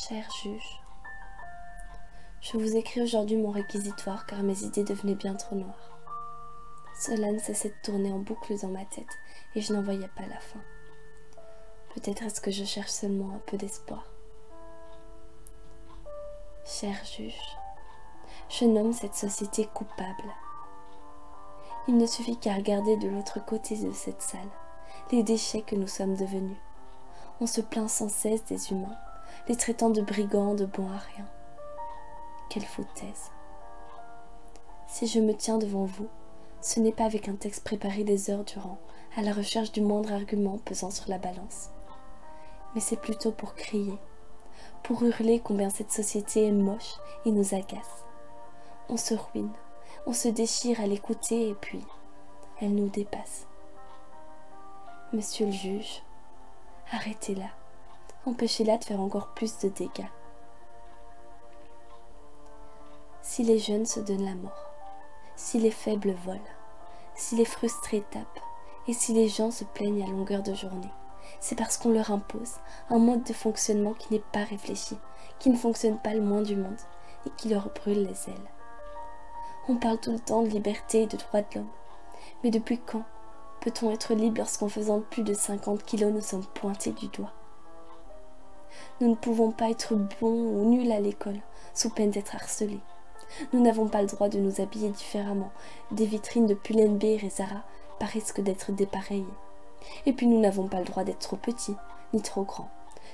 Cher juge, je vous écris aujourd'hui mon réquisitoire car mes idées devenaient bien trop noires. Cela ne cessait de tourner en boucle dans ma tête et je n'en voyais pas la fin. Peut-être est-ce que je cherche seulement un peu d'espoir. Cher juge, je nomme cette société coupable. Il ne suffit qu'à regarder de l'autre côté de cette salle les déchets que nous sommes devenus. On se plaint sans cesse des humains, les traitant de brigands, de bons à rien. Quelle foutaise! Si je me tiens devant vous, ce n'est pas avec un texte préparé des heures durant, à la recherche du moindre argument pesant sur la balance. Mais c'est plutôt pour crier, pour hurler combien cette société est moche et nous agace. On se ruine, on se déchire à l'écouter et puis, elle nous dépasse. Monsieur le juge, arrêtez-la, empêchez-la de faire encore plus de dégâts. Si les jeunes se donnent la mort, si les faibles volent, si les frustrés tapent, et si les gens se plaignent à longueur de journée, c'est parce qu'on leur impose un mode de fonctionnement qui n'est pas réfléchi, qui ne fonctionne pas le moins du monde, et qui leur brûle les ailes. On parle tout le temps de liberté et de droits de l'homme, mais depuis quand peut-on être libre lorsqu'en faisant plus de 50 kilos nous sommes pointés du doigt? Nous ne pouvons pas être bons ou nuls à l'école, sous peine d'être harcelés. Nous n'avons pas le droit de nous habiller différemment. Des vitrines de Pull&Bear et Zara paraissent d'être dépareillées. Et puis nous n'avons pas le droit d'être trop petits, ni trop grands,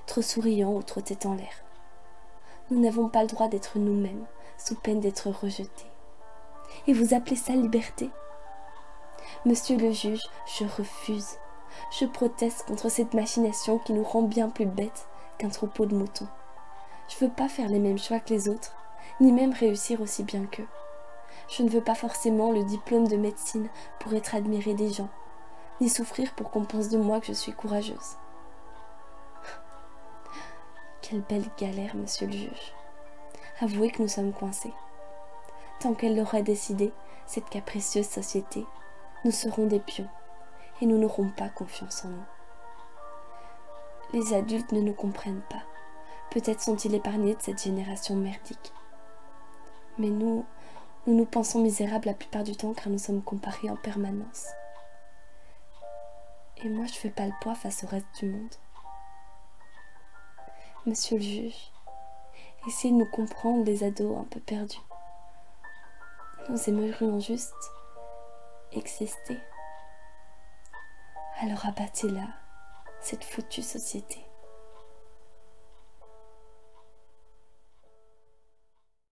trop souriants ou trop tête en l'air. Nous n'avons pas le droit d'être nous-mêmes, sous peine d'être rejetés. Et vous appelez ça liberté? Monsieur le juge, je refuse. Je proteste contre cette machination qui nous rend bien plus bêtes qu'un troupeau de moutons. Je ne veux pas faire les mêmes choix que les autres, ni même réussir aussi bien qu'eux. Je ne veux pas forcément le diplôme de médecine pour être admirée des gens, ni souffrir pour qu'on pense de moi que je suis courageuse. Quelle belle galère, monsieur le juge. Avouez que nous sommes coincés. Tant qu'elle l'aura décidé, cette capricieuse société, nous serons des pions, et nous n'aurons pas confiance en nous. Les adultes ne nous comprennent pas. Peut-être sont-ils épargnés de cette génération merdique. Mais nous pensons misérables la plupart du temps car nous sommes comparés en permanence. Et moi je fais pas le poids face au reste du monde. Monsieur le juge, essayez de nous comprendre, les ados un peu perdus. Nous aimerions juste exister. Alors abattez-la, cette foutue société.